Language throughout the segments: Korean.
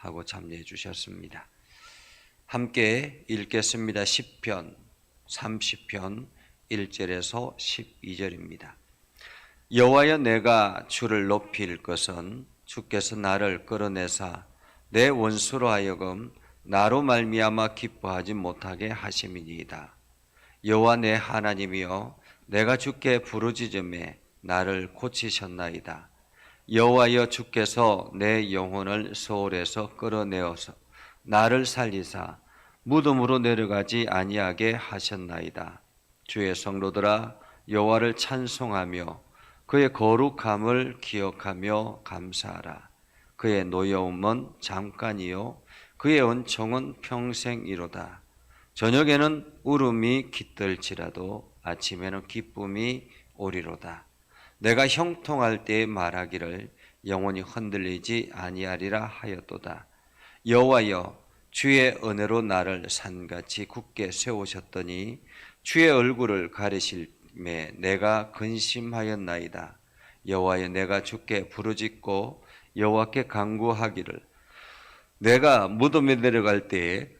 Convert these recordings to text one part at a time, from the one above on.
하고 참여해 주셨습니다. 함께 읽겠습니다. 시편 30편 1절에서 12절입니다. 여호와여, 내가 주를 높일 것은 주께서 나를 끌어내사 내 원수로 하여금 나로 말미암아 기뻐하지 못하게 하심이니이다. 여호와 내 하나님이여, 내가 주께 부르짖음에 나를 고치셨나이다. 여호와여, 주께서 내 영혼을 소홀에서 끌어내어서 나를 살리사 무덤으로 내려가지 아니하게 하셨나이다. 주의 성도들아, 여호와를 찬송하며 그의 거룩함을 기억하며 감사하라. 그의 노여움은 잠깐이요 그의 은총은 평생이로다. 저녁에는 울음이 깃들지라도 아침에는 기쁨이 오리로다. 내가 형통할 때에 말하기를 영원히 흔들리지 아니하리라 하였도다. 여호와여, 주의 은혜로 나를 산같이 굳게 세우셨더니 주의 얼굴을 가리실매 내가 근심하였나이다. 여호와여, 내가 주께 부르짖고 여호와께 간구하기를 내가 무덤에 내려갈 때에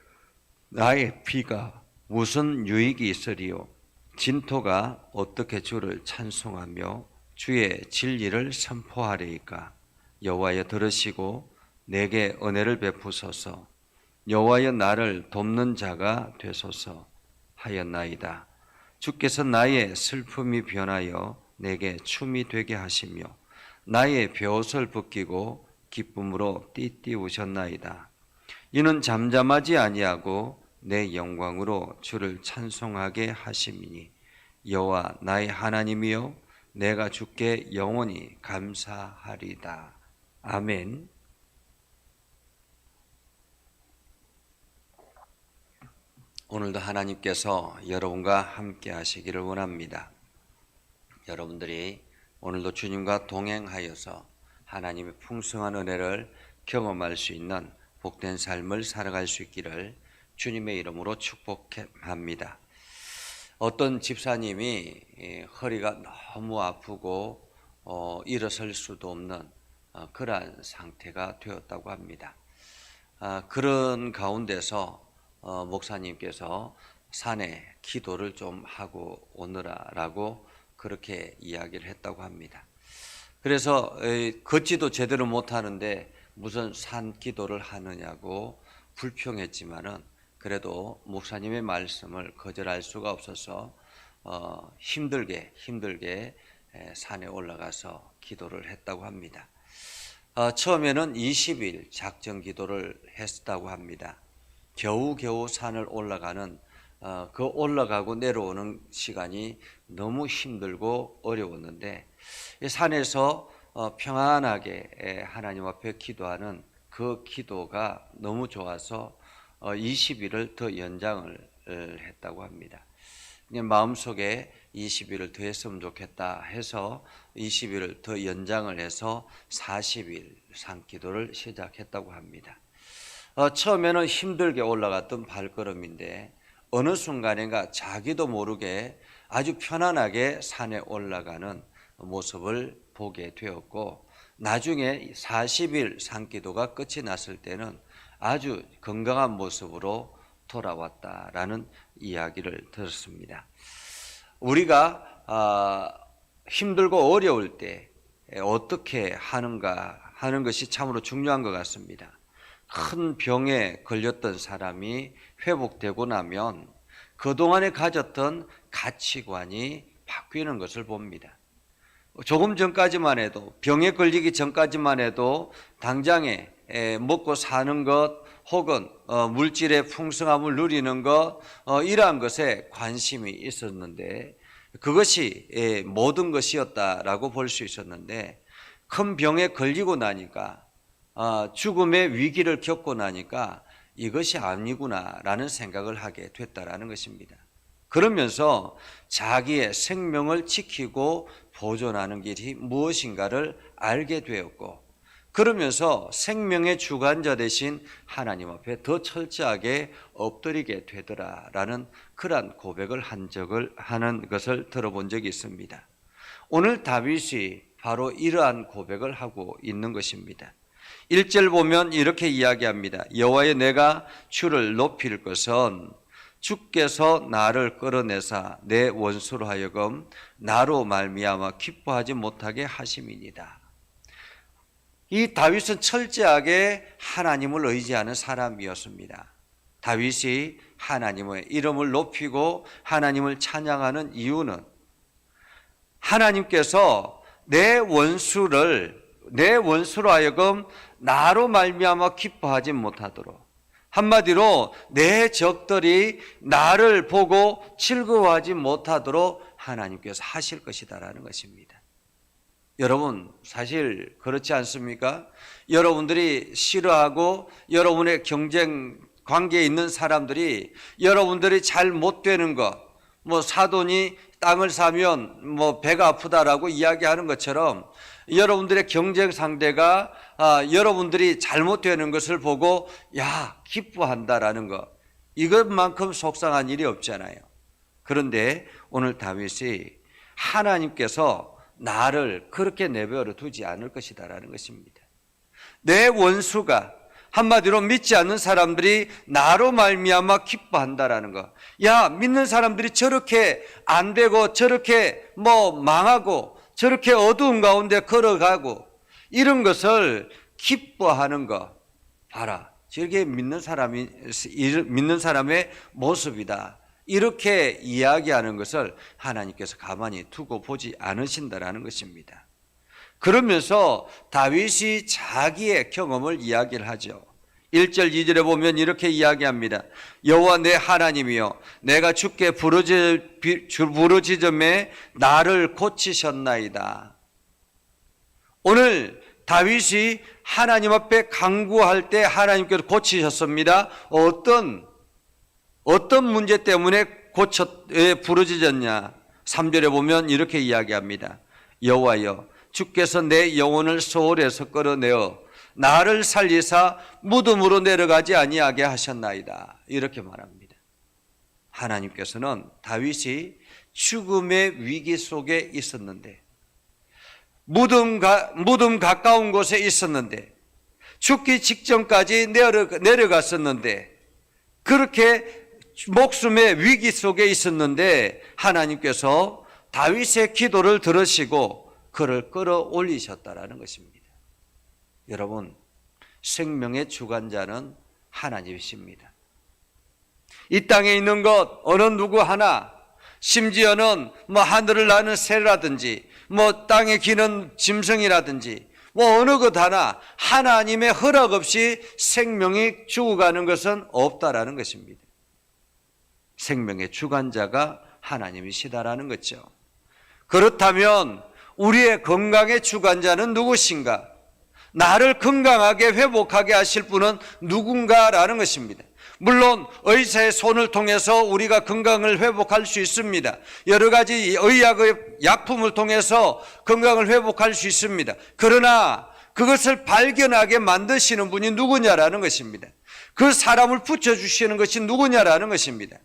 나의 피가 무슨 유익이 있으리요? 진토가 어떻게 주를 찬송하며 주의 진리를 선포하리이까? 여호와여, 들으시고 내게 은혜를 베푸소서. 여호와여, 나를 돕는 자가 되소서 하였나이다. 주께서 나의 슬픔이 변하여 내게 춤이 되게 하시며 나의 벼옷을 벗기고 기쁨으로 띠띠우셨나이다. 이는 잠잠하지 아니하고 내 영광으로 주를 찬송하게 하심이니 여호와 나의 하나님이여, 내가 주께 영원히 감사하리다. 아멘. 오늘도 하나님께서 여러분과 함께 하시기를 원합니다. 여러분들이 오늘도 주님과 동행하여서 하나님의 풍성한 은혜를 경험할 수 있는 복된 삶을 살아갈 수 있기를 주님의 이름으로 축복합니다. 어떤 집사님이 허리가 너무 아프고 일어설 수도 없는 그러한 상태가 되었다고 합니다. 그런 가운데서 목사님께서 산에 기도를 좀 하고 오느라라고 그렇게 이야기를 했다고 합니다. 그래서 걷지도 제대로 못하는데 무슨 산 기도를 하느냐고 불평했지만은 그래도 목사님의 말씀을 거절할 수가 없어서 힘들게 산에 올라가서 기도를 했다고 합니다. 처음에는 20일 작정 기도를 했다고 합니다. 겨우겨우 산을 올라가는 그 올라가고 내려오는 시간이 너무 힘들고 어려웠는데 산에서 평안하게 하나님 앞에 기도하는 그 기도가 너무 좋아서 20일을 더 연장을 했다고 합니다. 마음속에 20일을 더 했으면 좋겠다 해서 20일을 더 연장을 해서 40일 산기도를 시작했다고 합니다. 처음에는 힘들게 올라갔던 발걸음인데 어느 순간인가 자기도 모르게 아주 편안하게 산에 올라가는 모습을 보게 되었고, 나중에 40일 산기도가 끝이 났을 때는 아주 건강한 모습으로 돌아왔다라는 이야기를 들었습니다. 우리가 힘들고 어려울 때 어떻게 하는가 하는 것이 참으로 중요한 것 같습니다. 큰 병에 걸렸던 사람이 회복되고 나면 그동안에 가졌던 가치관이 바뀌는 것을 봅니다. 조금 전까지만 해도, 병에 걸리기 전까지만 해도 당장에 먹고 사는 것 혹은 물질의 풍성함을 누리는 것, 이러한 것에 관심이 있었는데 그것이 모든 것이었다라고 볼 수 있었는데, 큰 병에 걸리고 나니까 죽음의 위기를 겪고 나니까 이것이 아니구나라는 생각을 하게 됐다라는 것입니다. 그러면서 자기의 생명을 지키고 보존하는 길이 무엇인가를 알게 되었고, 그러면서 생명의 주관자 되신 하나님 앞에 더 철저하게 엎드리게 되더라라는 그러한 고백을 하는 것을 들어본 적이 있습니다. 오늘 다윗이 바로 이러한 고백을 하고 있는 것입니다. 1절 보면 이렇게 이야기합니다. 여호와여 내가 주를 높일 것은 주께서 나를 끌어내사 내 원수로 하여금 나로 말미암아 기뻐하지 못하게 하심이니이다. 이 다윗은 철저하게 하나님을 의지하는 사람이었습니다. 다윗이 하나님의 이름을 높이고 하나님을 찬양하는 이유는 하나님께서 내 원수로 하여금 나로 말미암아 기뻐하지 못하도록, 한마디로 내 적들이 나를 보고 즐거워하지 못하도록 하나님께서 하실 것이다라는 것입니다. 여러분 사실 그렇지 않습니까? 여러분들이 싫어하고 여러분의 경쟁 관계에 있는 사람들이 여러분들이 잘 못 되는 것, 사돈이 땅을 사면 배가 아프다라고 이야기하는 것처럼 여러분들의 경쟁 상대가 여러분들이 잘못되는 것을 보고 기뻐한다라는 것, 이것만큼 속상한 일이 없잖아요. 그런데 오늘 다윗이 하나님께서 나를 그렇게 내버려 두지 않을 것이다라는 것입니다. 내 원수가, 한마디로 믿지 않는 사람들이 나로 말미암아 기뻐한다라는 것. 믿는 사람들이 저렇게 안 되고 저렇게 망하고 저렇게 어두운 가운데 걸어가고 이런 것을 기뻐하는 것, 봐라, 저게 믿는 사람의 모습이다. 이렇게 이야기하는 것을 하나님께서 가만히 두고 보지 않으신다라는 것입니다. 그러면서 다윗이 자기의 경험을 이야기를 하죠. 1절 2절에 보면 이렇게 이야기합니다. 여호와 내 하나님이여 내가 주께 부르짖음에 나를 고치셨나이다. 오늘 다윗이 하나님 앞에 간구할 때 하나님께서 고치셨습니다. 어떤 문제 때문에 부르짖었냐? 3절에 보면 이렇게 이야기합니다. 여호와여 주께서 내 영혼을 소홀에서 끌어내어 나를 살리사 무덤으로 내려가지 아니하게 하셨나이다. 이렇게 말합니다. 하나님께서는 다윗이 죽음의 위기 속에 있었는데, 무덤 가까운 곳에 있었는데, 죽기 직전까지 내려갔었는데, 그렇게 목숨의 위기 속에 있었는데 하나님께서 다윗의 기도를 들으시고 그를 끌어올리셨다라는 것입니다. 여러분, 생명의 주관자는 하나님이십니다. 이 땅에 있는 것 어느 누구 하나, 심지어는 하늘을 나는 새라든지 땅에 기는 짐승이라든지 어느 것 하나 하나님의 허락 없이 생명이 죽어가는 것은 없다라는 것입니다. 생명의 주관자가 하나님이시다라는 거죠. 그렇다면 우리의 건강의 주관자는 누구신가? 나를 건강하게 회복하게 하실 분은 누군가라는 것입니다. 물론 의사의 손을 통해서 우리가 건강을 회복할 수 있습니다. 여러 가지 의학의 약품을 통해서 건강을 회복할 수 있습니다. 그러나 그것을 발견하게 만드시는 분이 누구냐라는 것입니다. 그 사람을 붙여주시는 것이 누구냐라는 것입니다.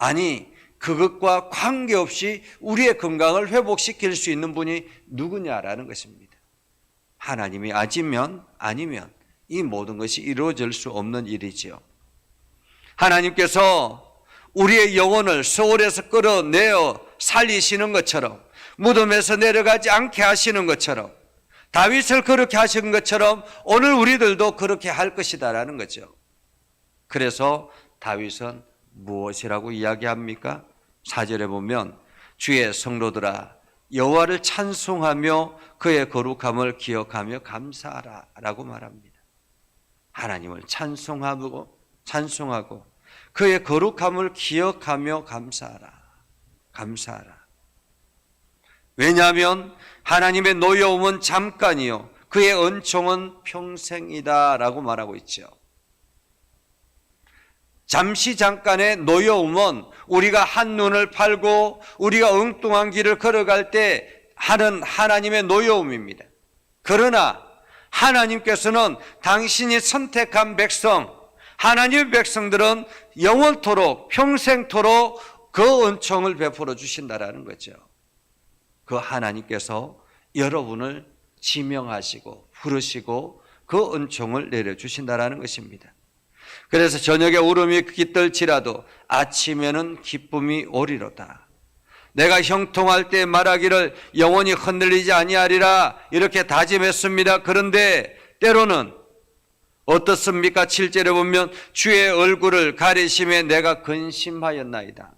아니, 그것과 관계없이 우리의 건강을 회복시킬 수 있는 분이 누구냐라는 것입니다. 하나님이 아니면 이 모든 것이 이루어질 수 없는 일이지요. 하나님께서 우리의 영혼을 소홀에서 끌어내어 살리시는 것처럼, 무덤에서 내려가지 않게 하시는 것처럼, 다윗을 그렇게 하신 것처럼 오늘 우리들도 그렇게 할 것이다라는 거죠. 그래서 다윗은 무엇이라고 이야기합니까? 4절에 보면 주의 성도들아 여호와를 찬송하며 그의 거룩함을 기억하며 감사하라 라고 말합니다. 하나님을 찬송하고 그의 거룩함을 기억하며 감사하라. 왜냐하면 하나님의 노여움은 잠깐이요 그의 은총은 평생이다 라고 말하고 있죠. 잠시 잠깐의 노여움은 우리가 한눈을 팔고 우리가 엉뚱한 길을 걸어갈 때 하는 하나님의 노여움입니다. 그러나 하나님께서는 당신이 선택한 백성, 하나님의 백성들은 영원토록 평생토록 그 은총을 베풀어 주신다라는 거죠. 그 하나님께서 여러분을 지명하시고 부르시고 그 은총을 내려주신다라는 것입니다. 그래서 저녁에 울음이 깃들지라도 아침에는 기쁨이 오리로다. 내가 형통할 때 말하기를 영원히 흔들리지 아니하리라 이렇게 다짐했습니다. 그런데 때로는 어떻습니까? 7절에 보면 주의 얼굴을 가리심에 내가 근심하였나이다.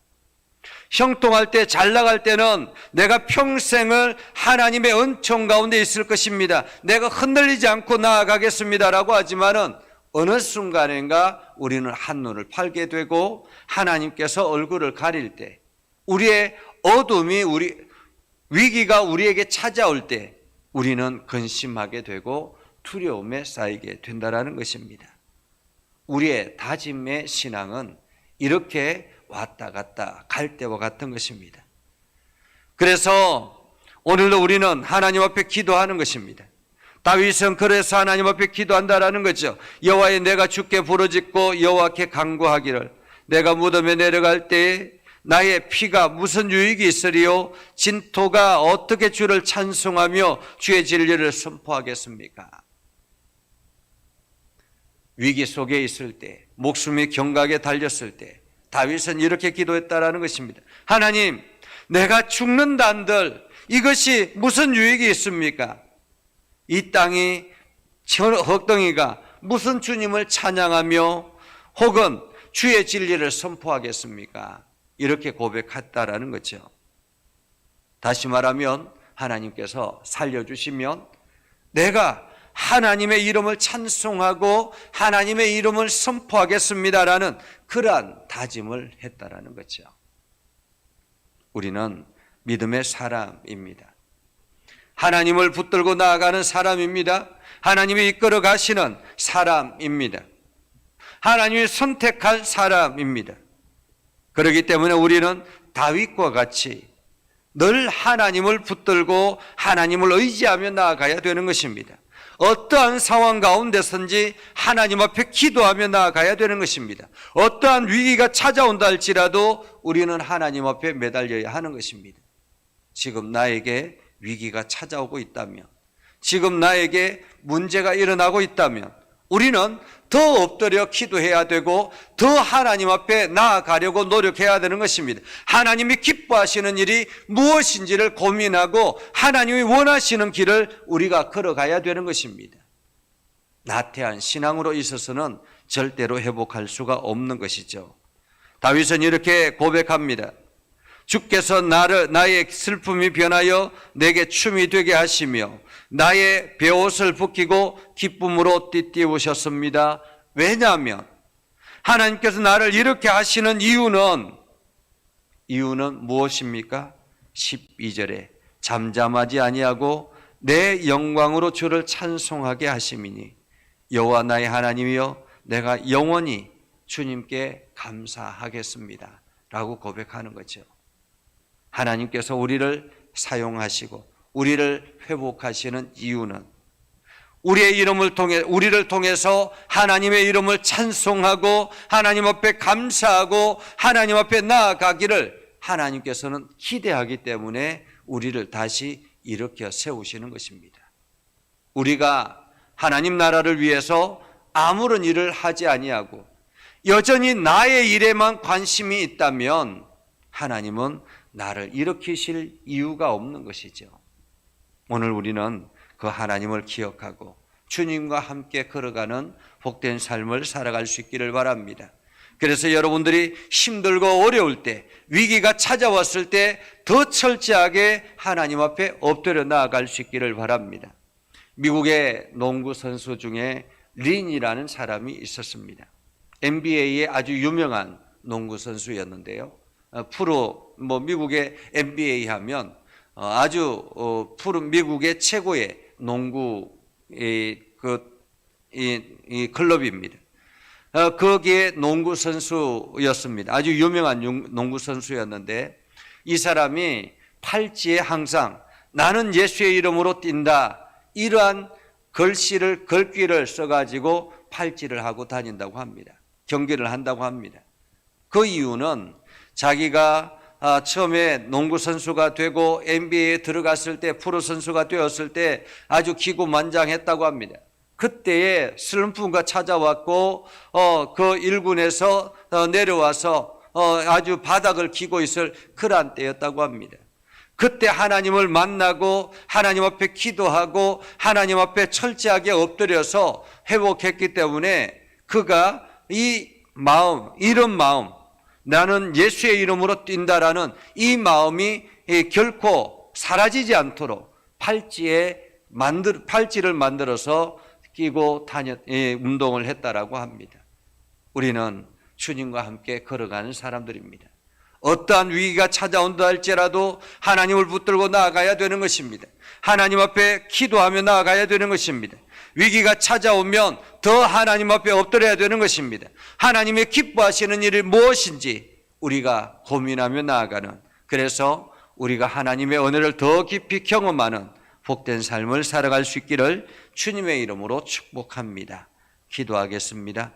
형통할 때, 잘 나갈 때는 내가 평생을 하나님의 은총 가운데 있을 것입니다. 내가 흔들리지 않고 나아가겠습니다라고 하지만은 어느 순간인가 우리는 한눈을 팔게 되고 하나님께서 얼굴을 가릴 때, 우리의 어둠이, 위기가 우리에게 찾아올 때 우리는 근심하게 되고 두려움에 쌓이게 된다는 것입니다. 우리의 다짐의 신앙은 이렇게 왔다 갔다 갈 때와 같은 것입니다. 그래서 오늘도 우리는 하나님 앞에 기도하는 것입니다. 다윗은 그래서 하나님 앞에 기도한다라는 거죠. 여호와의 내가 주께 부르짖고 여호와께 간구하기를 내가 무덤에 내려갈 때에 나의 피가 무슨 유익이 있으리요? 진토가 어떻게 주를 찬송하며 주의 진리를 선포하겠습니까? 위기 속에 있을 때, 목숨이 경각에 달렸을 때 다윗은 이렇게 기도했다라는 것입니다. 하나님, 내가 죽는다 한들 이것이 무슨 유익이 있습니까? 이 땅이 헛덩이가 무슨 주님을 찬양하며 혹은 주의 진리를 선포하겠습니까? 이렇게 고백했다라는 거죠. 다시 말하면 하나님께서 살려주시면 내가 하나님의 이름을 찬송하고 하나님의 이름을 선포하겠습니다라는 그러한 다짐을 했다라는 거죠. 우리는 믿음의 사람입니다. 하나님을 붙들고 나아가는 사람입니다. 하나님이 이끌어 가시는 사람입니다. 하나님이 선택한 사람입니다. 그렇기 때문에 우리는 다윗과 같이 늘 하나님을 붙들고 하나님을 의지하며 나아가야 되는 것입니다. 어떠한 상황 가운데선지 하나님 앞에 기도하며 나아가야 되는 것입니다. 어떠한 위기가 찾아온다 할지라도 우리는 하나님 앞에 매달려야 하는 것입니다. 지금 나에게 위기가 찾아오고 있다면, 지금 나에게 문제가 일어나고 있다면 우리는 더 엎드려 기도해야 되고 더 하나님 앞에 나아가려고 노력해야 되는 것입니다. 하나님이 기뻐하시는 일이 무엇인지를 고민하고 하나님이 원하시는 길을 우리가 걸어가야 되는 것입니다. 나태한 신앙으로 있어서는 절대로 회복할 수가 없는 것이죠. 다윗은 이렇게 고백합니다. 주께서 나의 슬픔이 변하여 내게 춤이 되게 하시며 나의 베옷을 벗기고 기쁨으로 띠띠우셨습니다. 왜냐하면 하나님께서 나를 이렇게 하시는 이유는 무엇입니까? 12절에 잠잠하지 아니하고 내 영광으로 주를 찬송하게 하심이니 여호와 나의 하나님이여 내가 영원히 주님께 감사하겠습니다 라고 고백하는 거죠. 하나님께서 우리를 사용하시고 우리를 회복하시는 이유는 우리를 통해서 하나님의 이름을 찬송하고 하나님 앞에 감사하고 하나님 앞에 나아가기를 하나님께서는 기대하기 때문에 우리를 다시 일으켜 세우시는 것입니다. 우리가 하나님 나라를 위해서 아무런 일을 하지 아니하고 여전히 나의 일에만 관심이 있다면 하나님은 나를 일으키실 이유가 없는 것이죠. 오늘 우리는 그 하나님을 기억하고 주님과 함께 걸어가는 복된 삶을 살아갈 수 있기를 바랍니다. 그래서 여러분들이 힘들고 어려울 때, 위기가 찾아왔을 때 더 철저하게 하나님 앞에 엎드려 나아갈 수 있기를 바랍니다. 미국의 농구 선수 중에 린이라는 사람이 있었습니다. NBA의 아주 유명한 농구 선수였는데요. 미국의 NBA 하면 아주 미국의 최고의 농구 클럽입니다. 거기에 농구 선수였습니다. 아주 유명한 농구 선수였는데 이 사람이 팔찌에 항상 나는 예수의 이름으로 뛴다 이러한 글귀를 써가지고 팔찌를 하고 다닌다고 합니다. 경기를 한다고 합니다. 그 이유는 자기가 처음에 농구 선수가 되고 NBA에 들어갔을 때 프로 선수가 되었을 때 아주 기고만장했다고 합니다. 그때에 슬픔가 찾아왔고 그 일군에서 내려와서 아주 바닥을 기고 있을 그러한 때였다고 합니다. 그때 하나님을 만나고 하나님 앞에 기도하고 하나님 앞에 철저하게 엎드려서 회복했기 때문에 그가 이 마음, 이런 마음, 나는 예수의 이름으로 뛴다라는 이 마음이 결코 사라지지 않도록 팔찌를 만들어서 끼고 운동을 했다라고 합니다. 우리는 주님과 함께 걸어가는 사람들입니다. 어떠한 위기가 찾아온다 할지라도 하나님을 붙들고 나아가야 되는 것입니다. 하나님 앞에 기도하며 나아가야 되는 것입니다. 위기가 찾아오면 더 하나님 앞에 엎드려야 되는 것입니다. 하나님의 기뻐하시는 일이 무엇인지 우리가 고민하며 나아가는, 그래서 우리가 하나님의 은혜를 더 깊이 경험하는 복된 삶을 살아갈 수 있기를 주님의 이름으로 축복합니다. 기도하겠습니다.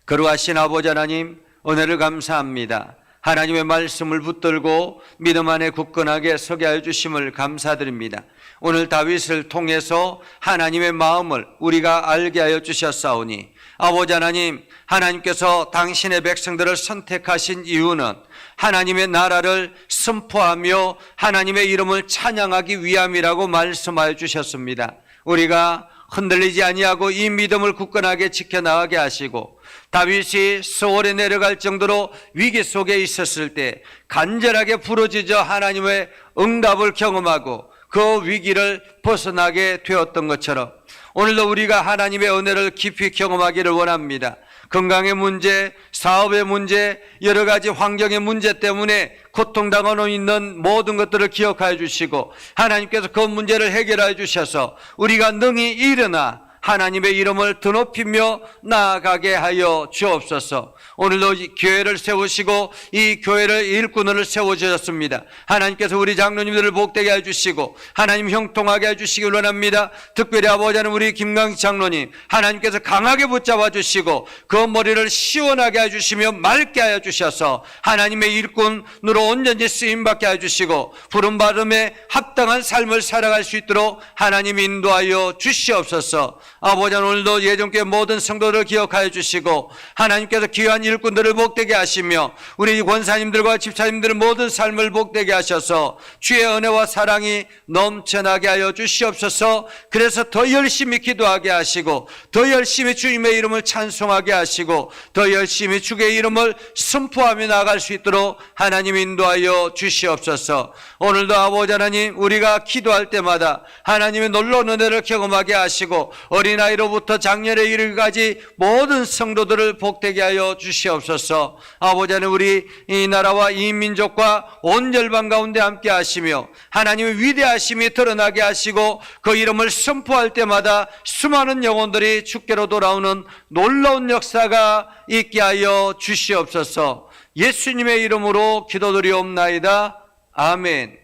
거룩하신 아버지 하나님, 은혜를 감사합니다. 하나님의 말씀을 붙들고 믿음 안에 굳건하게 서게 하여 주심을 감사드립니다. 오늘 다윗을 통해서 하나님의 마음을 우리가 알게 하여 주셨사오니 아버지 하나님, 하나님께서 당신의 백성들을 선택하신 이유는 하나님의 나라를 선포하며 하나님의 이름을 찬양하기 위함이라고 말씀하여 주셨습니다. 우리가 흔들리지 아니하고 이 믿음을 굳건하게 지켜나가게 하시고, 다윗이 소월에 내려갈 정도로 위기 속에 있었을 때 간절하게 부르짖어 하나님의 응답을 경험하고 그 위기를 벗어나게 되었던 것처럼 오늘도 우리가 하나님의 은혜를 깊이 경험하기를 원합니다. 건강의 문제, 사업의 문제, 여러 가지 환경의 문제 때문에 고통당하고 있는 모든 것들을 기억하여 주시고 하나님께서 그 문제를 해결하여 주셔서 우리가 능히 일어나 하나님의 이름을 드높이며 나아가게 하여 주옵소서. 오늘도 이 교회를 세우시고 이 교회를 일꾼을 세워주셨습니다. 하나님께서 우리 장로님들을 복되게 해주시고 하나님 형통하게 해주시기 원합니다. 특별히 아버지 하나님, 우리 김강희 장로님 하나님께서 강하게 붙잡아 주시고 그 머리를 시원하게 해주시며 맑게 하여 주셔서 하나님의 일꾼으로 온전히 쓰임받게 해주시고 부름받음에 합당한 삶을 살아갈 수 있도록 하나님 인도하여 주시옵소서. 아버지 하나님, 오늘도 예전교회 모든 성도들을 기억하여 주시고 하나님께서 귀한 일꾼들을 복되게 하시며 우리 권사님들과 집사님들의 모든 삶을 복되게 하셔서 주의 은혜와 사랑이 넘쳐나게 하여 주시옵소서. 그래서 더 열심히 기도하게 하시고 더 열심히 주님의 이름을 찬송하게 하시고 더 열심히 주의 이름을 선포하며 나아갈 수 있도록 하나님 인도하여 주시옵소서. 오늘도 아버지 하나님, 우리가 기도할 때마다 하나님의 놀라운 은혜를 경험하게 하시고 어린아이로부터 장년에 이르기까지 모든 성도들을 복되게 하여 주시옵소서. 아버지 하나님, 우리 이 나라와 이 민족과 온 열방 가운데 함께 하시며 하나님의 위대하심이 드러나게 하시고 그 이름을 선포할 때마다 수많은 영혼들이 주께로 돌아오는 놀라운 역사가 있게 하여 주시옵소서. 예수님의 이름으로 기도드리옵나이다. 아멘.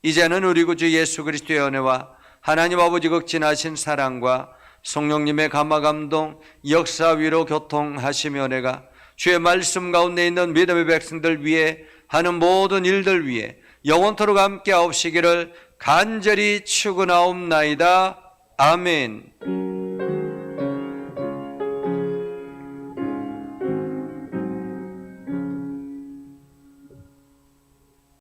이제는 우리 구주 예수 그리스도의 은혜와 하나님 아버지 극진하신 사랑과 성령님의 감화감동, 역사 위로 교통하시며 은혜가 주의 말씀 가운데 있는 믿음의 백성들 위해 하는 모든 일들 위해 영원토록 함께 하옵시기를 간절히 축원하옵나이다. 아멘.